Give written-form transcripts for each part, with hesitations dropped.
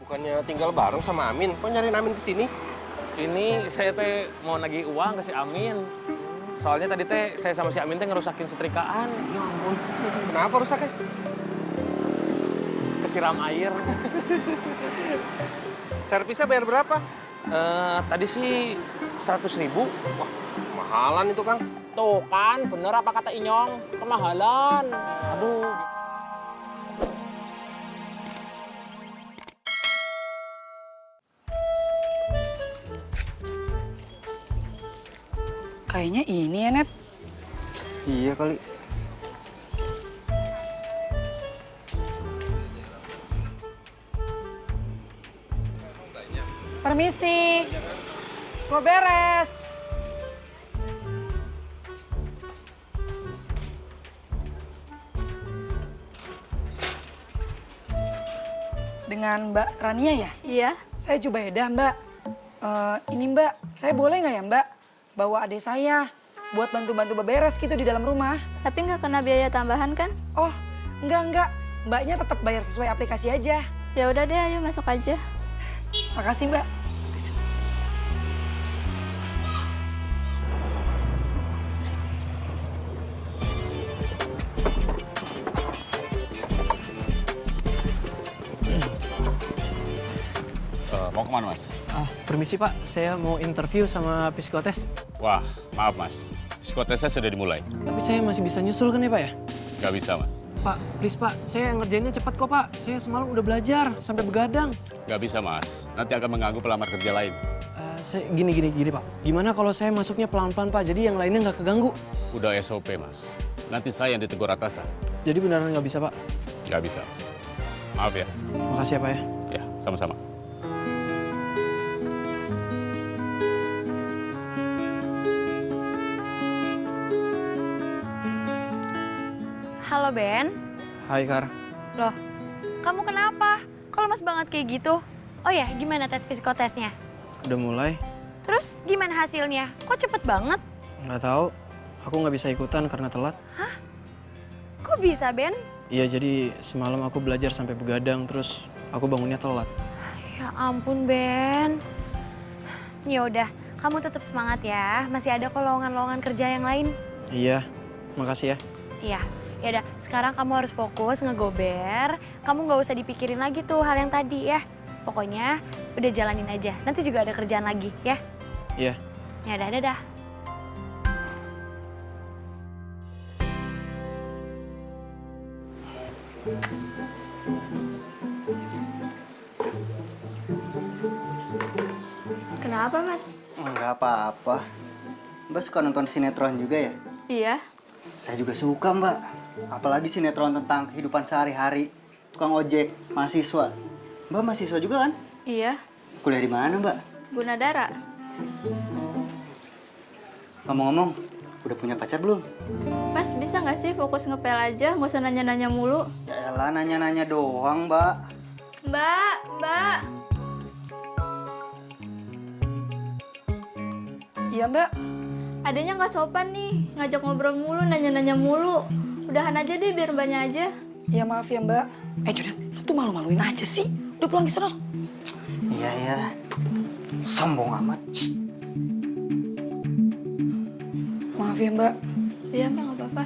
Bukannya tinggal bareng sama Amin, kok nyariin Amin kesini? Ini saya teh mau nagih uang ke si Amin. Soalnya tadi teh saya sama si Amin teh ngerusakin setrikaan. Ya ampun, kenapa rusaknya? Kesiram air. Servisnya bayar berapa? Tadi sih 100.000. Wah, mahalan itu, Kang. Tuh kan, bener apa kata Inyong, kemahalan. Aduh. Kayaknya ini ya, Net. Iya kali. Permisi. Gue beres. Dengan Mbak Rania ya? Iya, Saya Jubaida, Mbak. Ini Mbak, saya boleh nggak ya Mbak bawa adik saya buat bantu-bantu beberes gitu di dalam rumah? tapi nggak kena biaya tambahan kan? Oh, enggak. Mbaknya tetap bayar sesuai aplikasi aja. Ya udah deh, ayo masuk aja. Makasih Mbak. Mau kemana, Mas? Permisi Pak, saya mau interview sama psikotes. Wah, maaf, Mas. Psikotesnya sudah dimulai. Tapi saya masih bisa nyusul kan ya Pak ya? Nggak bisa, Mas. Pak, please Pak, saya ngerjainnya cepat kok Pak. Saya semalam udah belajar sampai begadang. Nggak bisa, Mas. Nanti akan mengganggu pelamar kerja lain. Gini Pak. Gimana kalau saya masuknya pelan-pelan Pak, jadi yang lainnya nggak keganggu? Udah SOP, Mas. Nanti saya yang ditegur atasan. Jadi beneran nggak bisa Pak? Nggak bisa, Mas. Maaf ya. Makasih ya Pak ya. Ya, sama-sama. Halo Ben, Hai Kar. loh kamu kenapa? Kok lemes banget kayak gitu? Oh ya, gimana tes psikotesnya? Udah mulai? Terus gimana hasilnya? Kok cepet banget? Nggak tahu. Aku nggak bisa ikutan karena telat. Kok bisa Ben? Iya, jadi semalam aku belajar sampai begadang, terus aku bangunnya telat. Ya ampun Ben. Ya udah, kamu tetap semangat ya. Masih ada kok lowongan-lowongan kerja yang lain. Iya, makasih ya. Iya. Ya udah, sekarang kamu harus fokus ngegober. Kamu nggak usah dipikirin lagi tuh hal yang tadi ya. Pokoknya udah jalanin aja. Nanti juga ada kerjaan lagi ya. Iya. Ya udah, dadah. Kenapa, Mas? Enggak apa-apa. Mbak suka nonton sinetron juga ya? Iya. Saya juga suka, Mbak. Apalagi sinetron tentang kehidupan sehari-hari. Tukang ojek, mahasiswa. Mbak mahasiswa juga kan? Iya. Kuliah di mana, Mbak? Gunadara. Ngomong-ngomong, udah punya pacar belum? Mas, bisa nggak sih fokus ngepel aja? Nggak usah nanya-nanya mulu. Ya elah, nanya-nanya doang, Mbak. Mbak. Iya Mbak. Adanya nggak sopan nih. Ngajak ngobrol mulu, nanya-nanya mulu. Udahan aja deh biar mbaknya aja. Iya maaf ya Mbak. Junet, lu tuh malu-maluin aja sih. Udah pulang ke sana. Iya. Sombong amat. Shh. Maaf ya Mbak. Iya, Mbak, nggak apa-apa.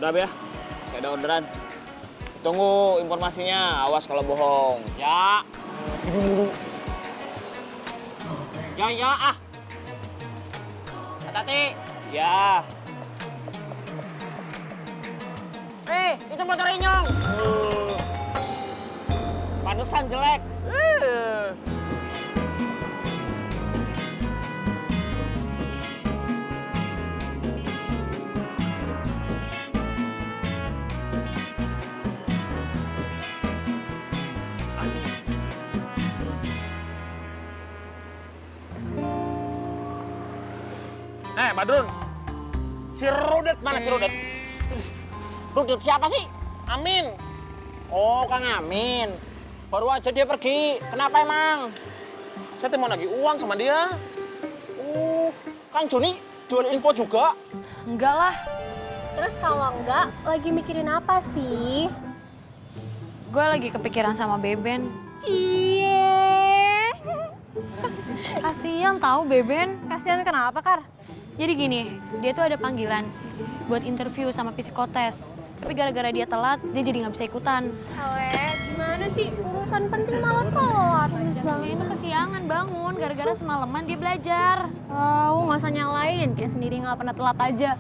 Udah, ya. Saya ada orderan. Tunggu informasinya, awas kalau bohong. Ya. Ya, ah. Hati-hati. Ya. Itu motor Inyong. Pantesan jelek. Badrun. Si Rudet mana si Rudet? Rudet siapa sih? Amin. Oh, Kang Amin. Baru aja dia pergi. Kenapa emang? Saya mau nagih uang sama dia. Kang Joni jual info juga? Enggak lah. Terus kalau enggak, lagi mikirin apa sih? Gue lagi kepikiran sama Beben. Cie. Kasian tahu Beben. Kasihan kenapa, Kar? Jadi gini, dia tuh ada panggilan buat interview sama psikotes. Tapi gara-gara dia telat, dia jadi nggak bisa ikutan. Ale, gimana sih? Urusan penting malah telat. Dia itu kesiangan bangun, gara-gara semalaman dia belajar. Oh, nggak usah nyalain. Kayak sendiri nggak pernah telat aja.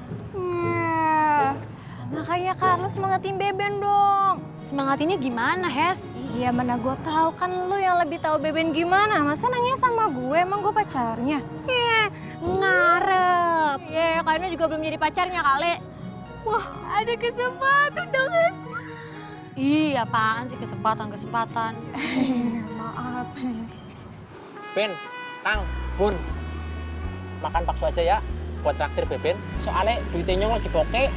Makanya Kar, lu semangatin Beben dong. Semangatinnya gimana, Hes? Iya, mana gue tahu kan lu yang lebih tahu Beben gimana. Masa nanya sama gue, emang gue pacarnya? Ngarep. Kayaknya juga belum jadi pacarnya kali. Wah, ada kesempatan dong, Hes. Ih, apaan sih kesempatan. Maaf. Ben, Kang, Bun. Makan bakso aja ya buat traktir Beben. Soalnya duitnya lagi bokeh.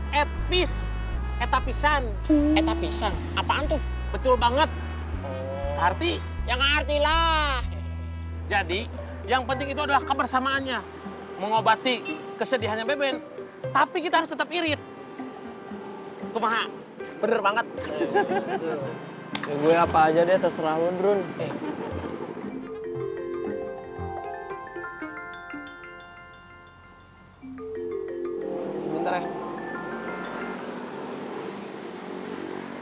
Eta pisan. Eta pisang. Apaan tuh? Betul banget. Arti, Ya ngerti lah. jadi yang penting itu adalah kebersamaannya. Mengobati kesedihannya Beben. Tapi kita harus tetap irit. Kumaha? Bener banget. Ya, gue apa aja deh, terserah lu, Drun. Bentar ya.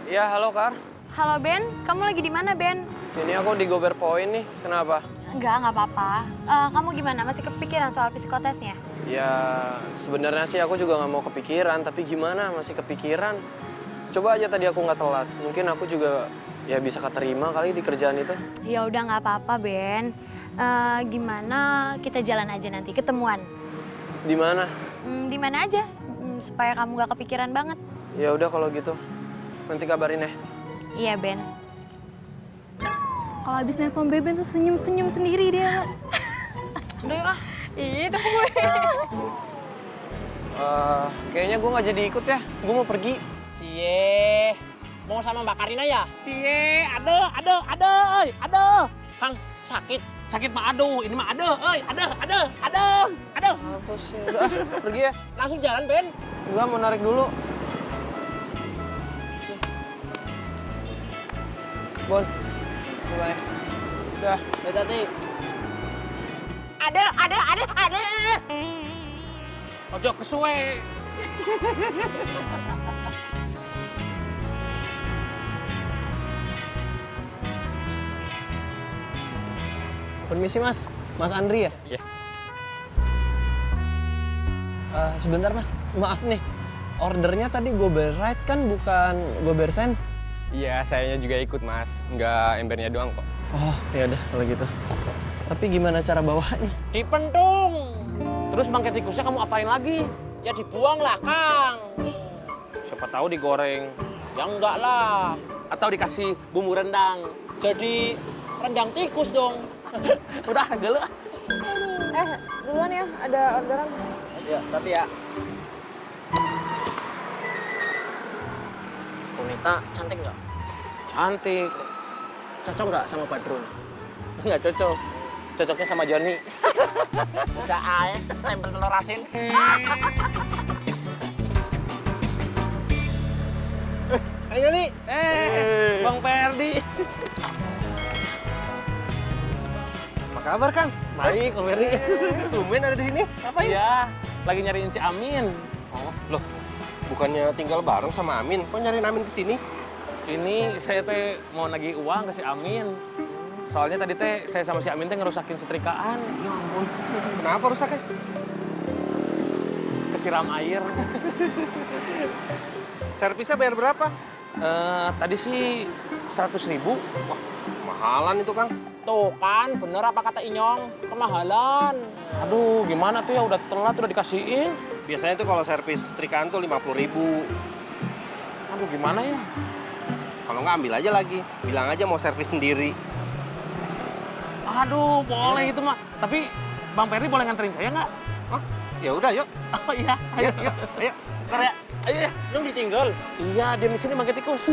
Iya, halo Kar. Halo Ben, kamu lagi di mana Ben? Ini aku di Gober Point nih. Kenapa? Nggak apa-apa. Kamu gimana? Masih kepikiran soal psikotesnya? Ya, sebenarnya sih aku juga nggak mau kepikiran, tapi gimana? Masih kepikiran. Coba aja tadi aku nggak telat. Mungkin aku juga ya bisa keterima kali di kerjaan itu. Ya udah nggak apa-apa Ben. Gimana kita jalan aja nanti ketemuan? Di mana? Di mana aja? Supaya kamu nggak kepikiran banget. Ya udah kalau gitu. Nanti kabarin ya. Iya Ben. Kalau habis nelfon Beben tuh senyum-senyum sendiri dia. Udah yuk ah. Itu gue. Kayaknya gue nggak jadi ikut ya. Gue mau pergi. Cie. Mau sama Mbak Karina ya? Cie, aduh. Kang, sakit. Sakit mah aduh, ini mah aduh, aduh. Apa sih? Udah, pergi ya. Langsung jalan, Ben. Enggak, mau narik dulu. Bon. Bye. Udah. Hati-hati. Ada. Ojo kesuwe. Permisi Mas. Mas Andri ya? Iya. Sebentar Mas, maaf nih. Ordernya tadi Gober Ride kan bukan Gober Send? Iya, sayanya juga ikut, Mas. Nggak embernya doang kok. Oh, ya udah kalau gitu. Tapi gimana cara bawanya? Dipentung. Terus bangkai tikusnya kamu apain lagi? Ya dibuang lah, Kang. Siapa tahu digoreng Ya enggak lah. atau dikasih bumbu rendang. Jadi rendang tikus dong. Udah, gelo. Duluan ya, ada orderan. Ya, tapi ya. Bonita cantik nggak? Cantik. Cocok nggak sama Badrun? Nggak cocok. Cocoknya sama Joni. Bisa aja, stempel telur asin. Ayo nih. Bang Ferdi. Apa kabar, Kang? Baik, Bang Ferdi. Tumben ada di sini. Ngapain? Iya, lagi nyariin si Amin. Oh, loh. Bukannya tinggal bareng sama Amin, kok nyariin Amin ke sini? Ini saya teh mau nagih uang ke si Amin. Soalnya tadi teh saya sama si Amin teh ngerusakin setrikaan. Ya ampun. Kenapa rusaknya? Kesiram air. Servisnya bayar berapa? Tadi sih 100.000. Wah, mahalan itu, Kang. Tuh kan, bener apa kata Inyong? Kemahalan. Aduh, gimana tuh ya udah telat udah dikasihin. Biasanya tuh kalau servis setrikaan tuh 50.000. Aduh, gimana ya? Kalau nggak ambil aja lagi. Bilang aja mau servis sendiri. Aduh, boleh itu mah. Tapi Bang Ferdi boleh nganterin saya nggak? Oh, ya udah, yuk. Oh iya, ayo. Ayo. Ntar ya. Ayo ya. Lu ditinggal. Iya, dia di sini bangkai tikus.